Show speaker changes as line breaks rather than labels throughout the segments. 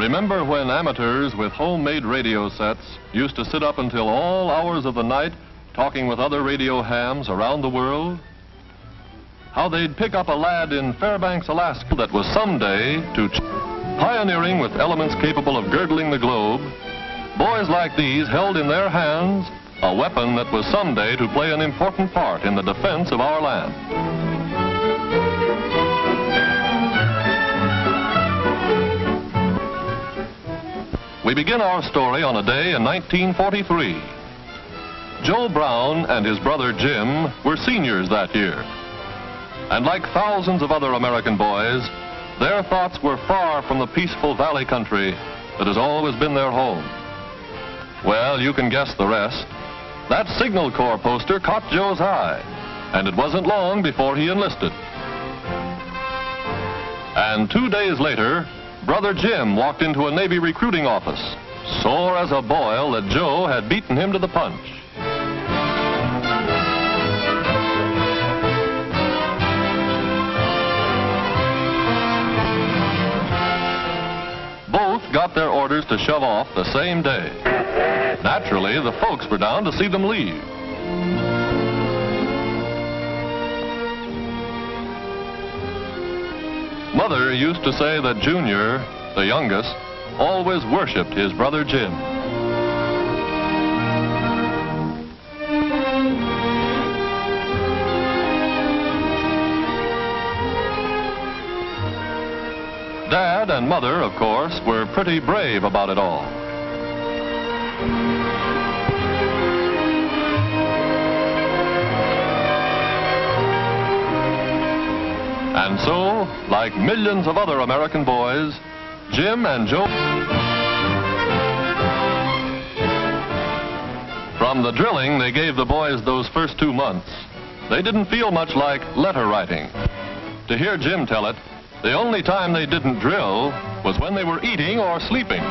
Remember when amateurs with homemade radio sets used to sit up until all hours of the night talking with other radio hams around the world? How they'd pick up a lad in Fairbanks, Alaska that was someday pioneering with elements capable of girdling the globe. Boys like these held in their hands a weapon that was someday to play an important part in the defense of our land. We begin our story on a day in 1943. Joe Brown and his brother Jim were seniors that year. And like thousands of other American boys, their thoughts were far from the peaceful valley country that has always been their home. Well, you can guess the rest. That Signal Corps poster caught Joe's eye, and it wasn't long before he enlisted. And 2 days later, Brother Jim walked into a Navy recruiting office, sore as a boil that Joe had beaten him to the punch. Both got their orders to shove off the same day. Naturally, the folks were down to see them leave. Mother used to say that Junior, the youngest, always worshipped his brother Jim. Dad and Mother, of course, were pretty brave about it all. And so, like millions of other American boys, Jim and Joe... From the drilling they gave the boys those first 2 months, they didn't feel much like letter writing. To hear Jim tell it, the only time they didn't drill was when they were eating or sleeping.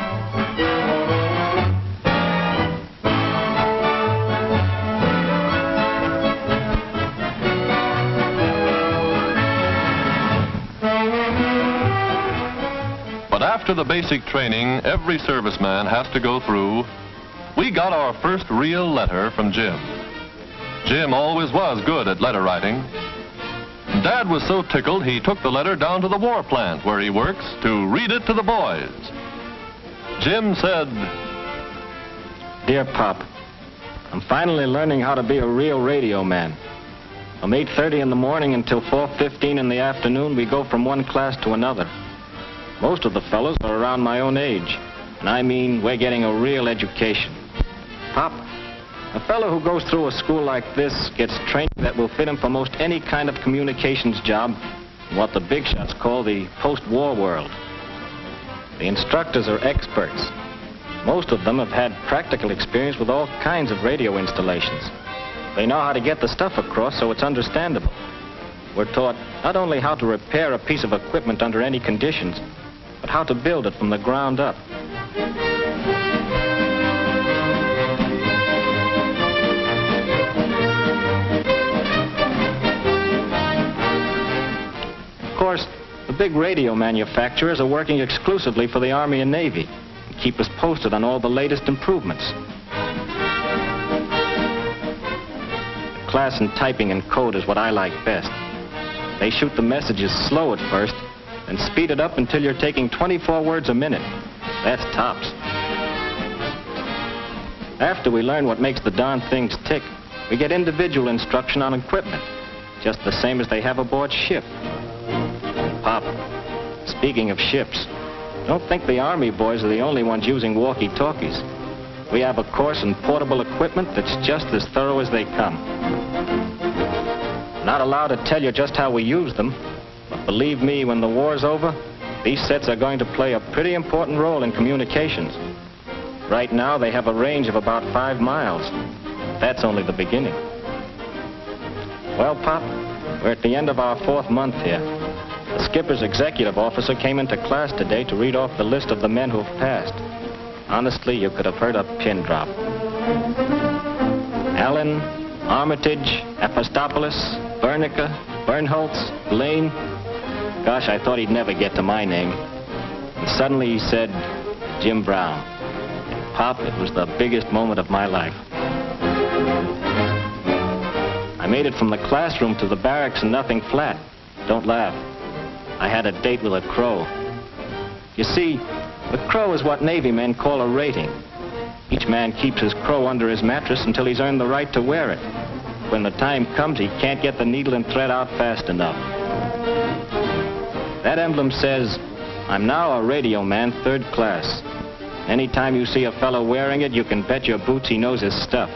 But after the basic training every serviceman has to go through, we got our first real letter from Jim. Jim always was good at letter writing. Dad was so tickled he took the letter down to the war plant where he works to read it to the boys. Jim said,
"Dear Pop, I'm finally learning how to be a real radio man. From 8:30 in the morning until 4:15 in the afternoon, we go from one class to another. Most of the fellows are around my own age, and I mean we're getting a real education. Pop, a fellow who goes through a school like this gets training that will fit him for most any kind of communications job in what the big shots call the post-war world. The instructors are experts. Most of them have had practical experience with all kinds of radio installations. They know how to get the stuff across so it's understandable. We're taught not only how to repair a piece of equipment under any conditions, but how to build it from the ground up. Of course, the big radio manufacturers are working exclusively for the Army and Navy and keep us posted on all the latest improvements. The class in typing and code is what I like best. They shoot the messages slow at first, and speed it up until you're taking 24 words a minute. That's tops. After we learn what makes the darn things tick, we get individual instruction on equipment, just the same as they have aboard ship. Pop, speaking of ships, don't think the Army boys are the only ones using walkie-talkies. We have a course in portable equipment that's just as thorough as they come. Not allowed to tell you just how we use them, but believe me, when the war's over, these sets are going to play a pretty important role in communications. Right now, they have a range of about 5 miles. That's only the beginning. Well, Pop, we're at the end of our 4th month here. The skipper's executive officer came into class today to read off the list of the men who've passed. Honestly, you could have heard a pin drop. Allen, Armitage, Apostopoulos, Bernica, Bernholtz, Blaine. Gosh, I thought he'd never get to my name. And suddenly he said, Jim Brown. And Pop, it was the biggest moment of my life. I made it from the classroom to the barracks and nothing flat. Don't laugh. I had a date with a crow. You see, the crow is what Navy men call a rating. Each man keeps his crow under his mattress until he's earned the right to wear it. When the time comes, he can't get the needle and thread out fast enough. That emblem says, "I'm now a radio man, 3rd class." Anytime you see a fellow wearing it, you can bet your boots he knows his stuff.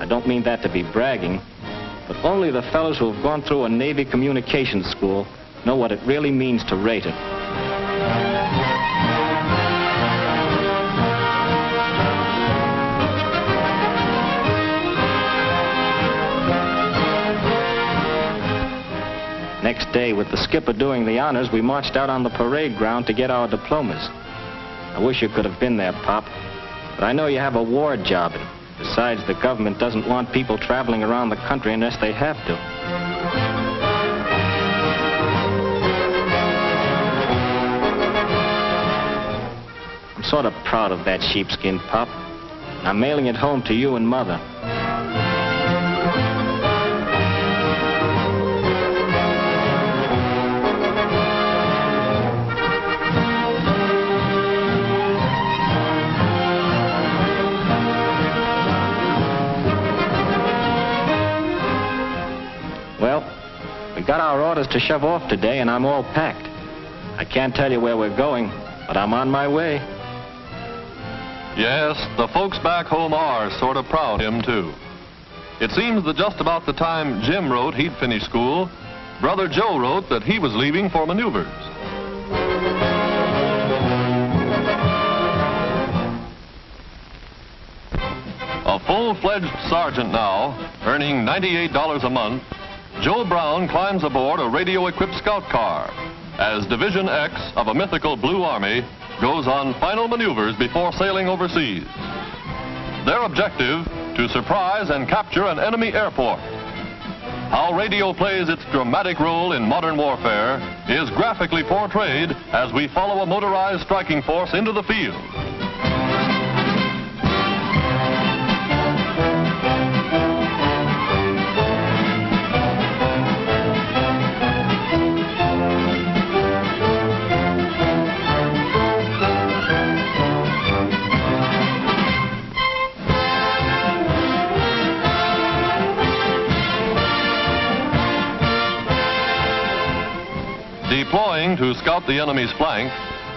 I don't mean that to be bragging, but only the fellows who have gone through a Navy communications school know what it really means to rate it. Next day, with the skipper doing the honors, we marched out on the parade ground to get our diplomas. I wish you could have been there, Pop, but I know you have a war job, and besides, the government doesn't want people traveling around the country unless they have to. I'm sort of proud of that sheepskin, Pop, and I'm mailing it home to you and Mother. Got our orders to shove off today, and I'm all packed. I can't tell you where we're going, but I'm on my way.
Yes, the folks back home are sort of proud of him, too. It seems that just about the time Jim wrote he'd finished school, Brother Joe wrote that he was leaving for maneuvers. A full-fledged sergeant now, earning $98 a month, Joe Brown climbs aboard a radio-equipped scout car as Division X of a mythical Blue Army goes on final maneuvers before sailing overseas. Their objective, to surprise and capture an enemy airport. How radio plays its dramatic role in modern warfare is graphically portrayed as we follow a motorized striking force into the field. Deploying to scout the enemy's flank,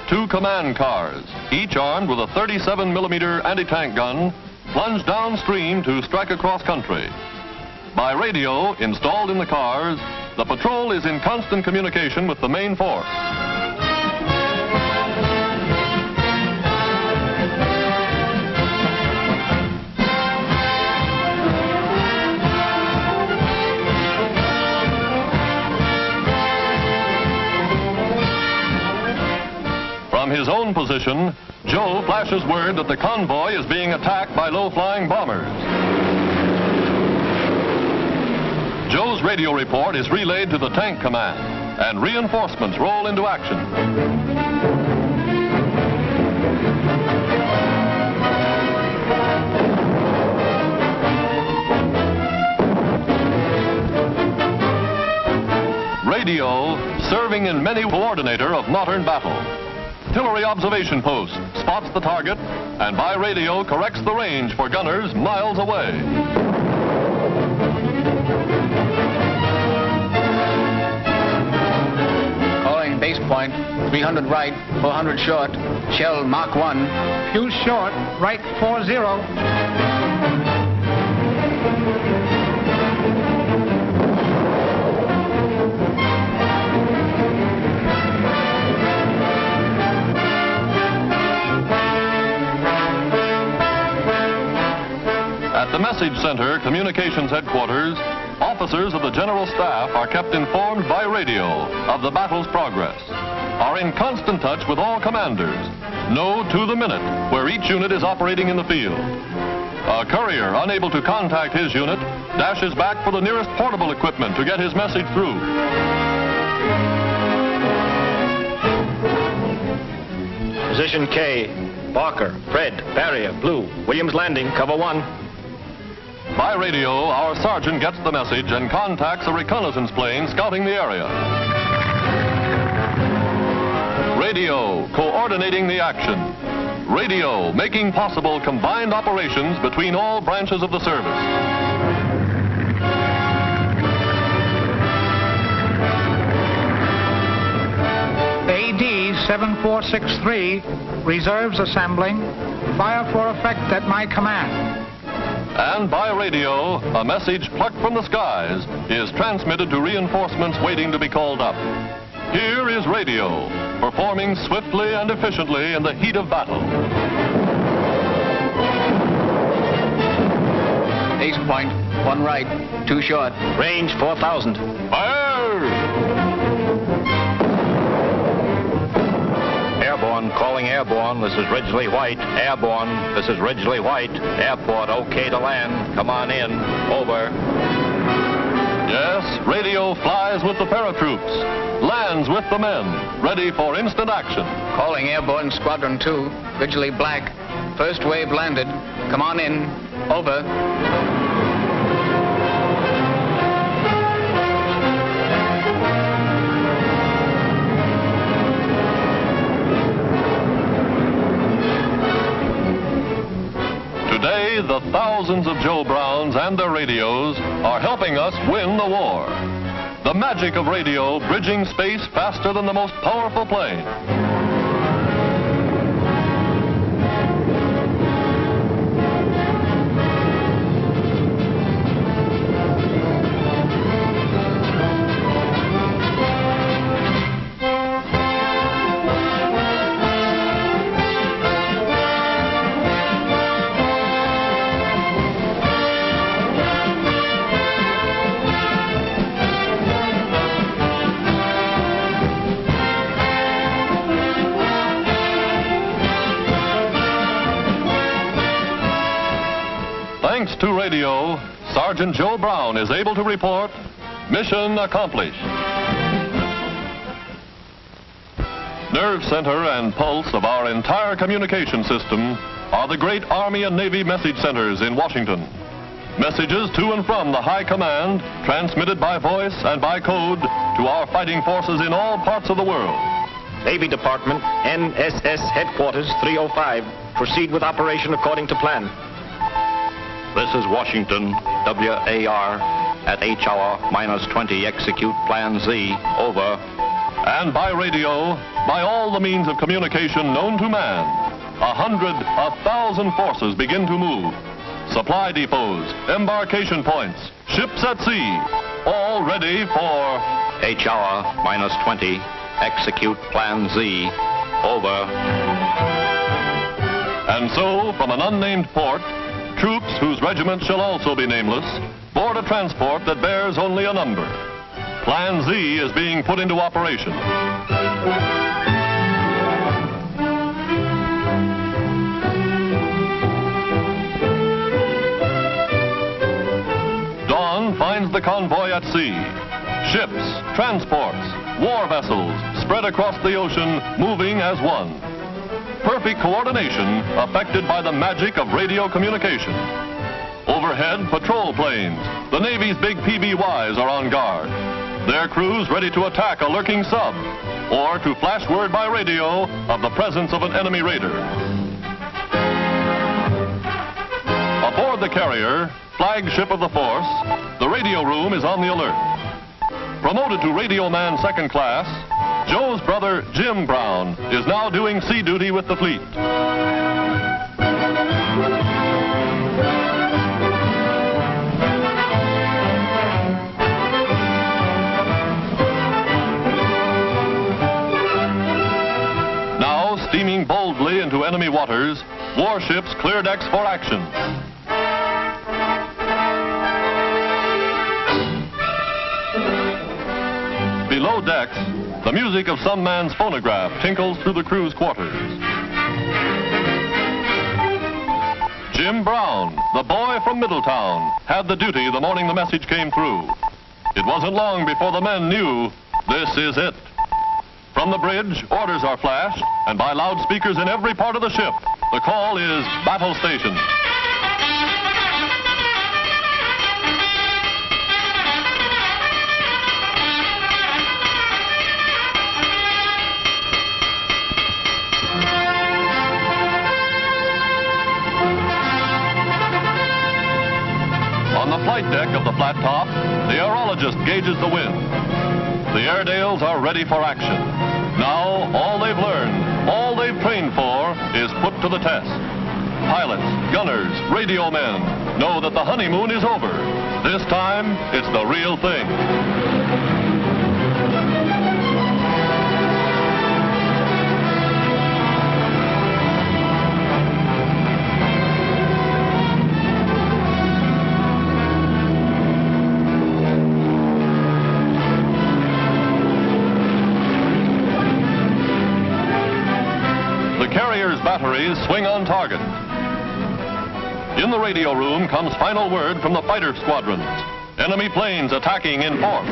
2 command cars, each armed with a 37mm anti-tank gun, plunge downstream to strike across country. By radio installed in the cars, the patrol is in constant communication with the main force. From his own position, Joe flashes word that the convoy is being attacked by low-flying bombers. Joe's radio report is relayed to the tank command, and reinforcements roll into action. Radio, serving in many coordinator of modern battle. Artillery observation post spots the target and by radio corrects the range for gunners miles away.
Calling base point, 300 right, 400 short, shell Mach 1.
Fuse short, right 40.
At the Message Center, Communications Headquarters, officers of the General Staff are kept informed by radio of the battle's progress, are in constant touch with all commanders, know to the minute where each unit is operating in the field. A courier unable to contact his unit dashes back for the nearest portable equipment to get his message through.
Position K. Barker, Fred, barrier, blue. Williams landing, cover 1.
By radio, our sergeant gets the message and contacts a reconnaissance plane scouting the area. Radio, coordinating the action. Radio, making possible combined operations between all branches of the service.
AD 7463, reserves assembling. Fire for effect at my command.
And by radio, a message plucked from the skies is transmitted to reinforcements waiting to be called up. Here is radio, performing swiftly and efficiently in the heat of battle.
Ace point, 1 right, 2 short.
Range 4,000.
Fire!
Airborne, calling airborne. This is Ridgely White. Airborne, this is Ridgely White. Airport, okay to land. Come on in. Over.
Yes, radio flies with the paratroops, lands with the men, ready for instant action.
Calling airborne squadron 2, Ridgely Black. First wave landed. Come on in. Over.
Today, the thousands of Joe Browns and their radios are helping us win the war. The magic of radio bridging space faster than the most powerful plane. Thanks to radio, Sergeant Joe Brown is able to report, mission accomplished. Nerve center and pulse of our entire communication system are the great Army and Navy message centers in Washington. Messages to and from the high command, transmitted by voice and by code to our fighting forces in all parts of the world.
Navy Department, NSS Headquarters 305. Proceed with operation according to plan.
This is Washington, WAR, at H hour -20, execute Plan Z, over.
And by radio, by all the means of communication known to man, 100, 1,000 forces begin to move. Supply depots, embarkation points, ships at sea, all ready for
H hour -20, execute Plan Z, over.
And so, from an unnamed port, troops whose regiment shall also be nameless board a transport that bears only a number. Plan Z is being put into operation. Dawn finds the convoy at sea. Ships, transports, war vessels spread across the ocean, moving as one. Perfect coordination affected by the magic of radio communication. Overhead, patrol planes. The Navy's big PBYs are on guard. Their crews ready to attack a lurking sub or to flash word by radio of the presence of an enemy raider. Aboard the carrier, flagship of the force, the radio room is on the alert. Promoted to radio man second class, Joe's brother, Jim Brown, is now doing sea duty with the fleet. Now, steaming boldly into enemy waters, warships clear decks for action. Below decks, the music of some man's phonograph tinkles through the crew's quarters. Jim Brown, the boy from Middletown, had the duty the morning the message came through. It wasn't long before the men knew, this is it. From From the bridge, orders are flashed, and by loudspeakers in every part of the ship, the call is battle station. On the flight deck of the flat top, the aerologist gauges the wind. The Airedales are ready for action. Now, all they've learned, all they've trained for, is put to the test. Pilots, gunners, radio men know that the honeymoon is over. This time, it's the real thing. Batteries swing on target. In the radio room comes final word from the fighter squadrons. Enemy planes attacking in force.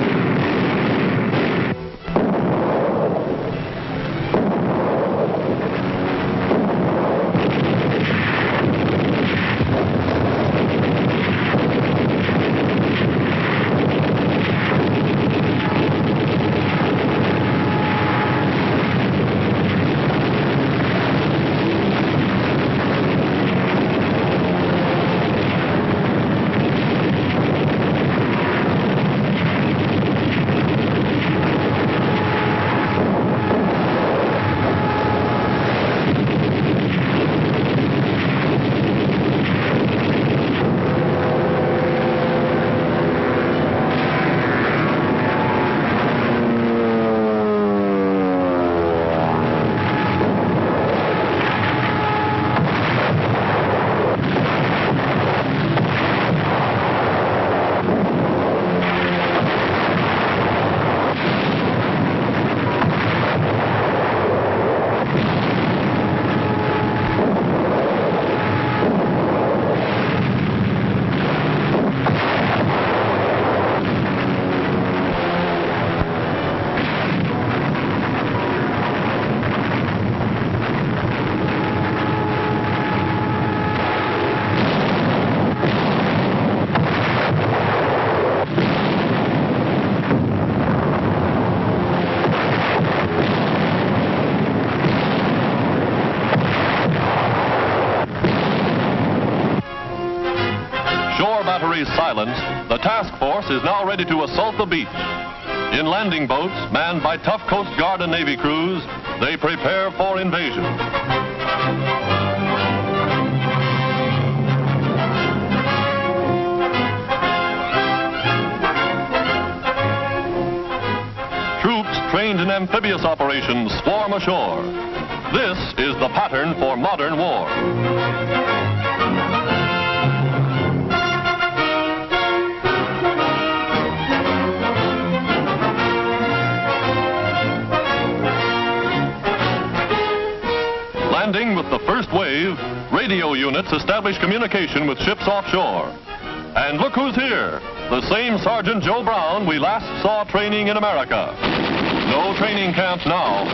Silenced, the task force is now ready to assault the beach. In landing boats, manned by tough Coast Guard and Navy crews, they prepare for invasion. Troops trained in amphibious operations swarm ashore. This is the pattern for modern war. Landing with the first wave, radio units establish communication with ships offshore. And look who's here, the same Sergeant Joe Brown we last saw training in America. No training camp now.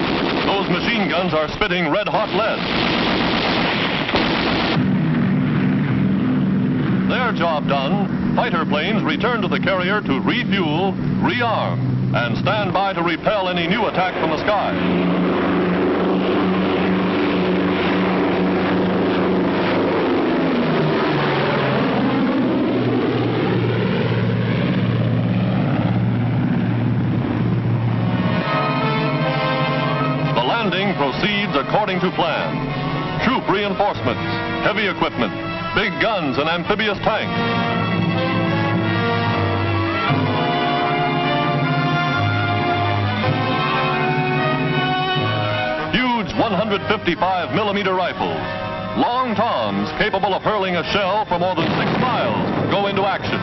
Those machine guns are spitting red-hot lead. Their job done, fighter planes return to the carrier to refuel, rearm, and stand by to repel any new attack from the sky. Proceeds according to plan. Troop reinforcements, heavy equipment, big guns and amphibious tanks. Huge 155mm rifles, long toms capable of hurling a shell for more than 6 miles, go into action.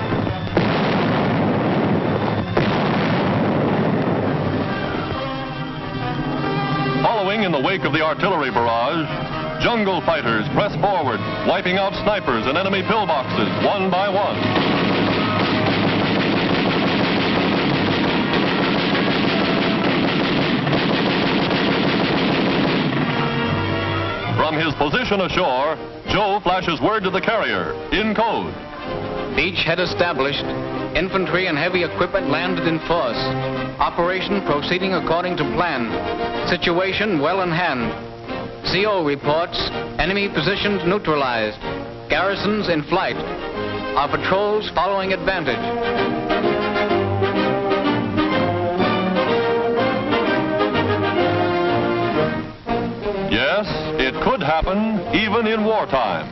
Following in the wake of the artillery barrage, jungle fighters press forward, wiping out snipers and enemy pillboxes one by one. From his position ashore, Joe flashes word to the carrier in code.
Beachhead established. Infantry and heavy equipment landed in force. Operation proceeding according to plan. Situation well in hand. CO reports, enemy positions neutralized. Garrisons in flight. Our patrols following advantage.
Yes, it could happen even in wartime.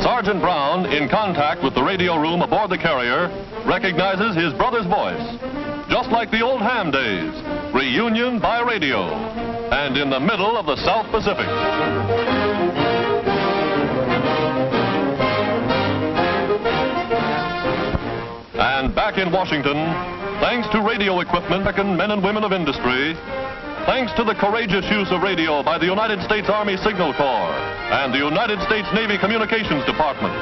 Sergeant Brown, in contact with the radio room aboard the carrier, recognizes his brother's voice. Just like the old ham days, reunion by radio, and in the middle of the South Pacific. And back in Washington, thanks to radio equipment, American men and women of industry, thanks to the courageous use of radio by the United States Army Signal Corps and the United States Navy Communications Department,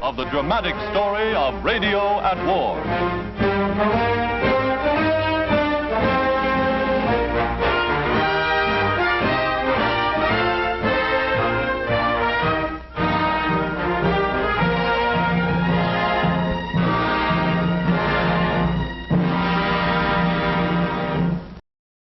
of the dramatic story of radio at war.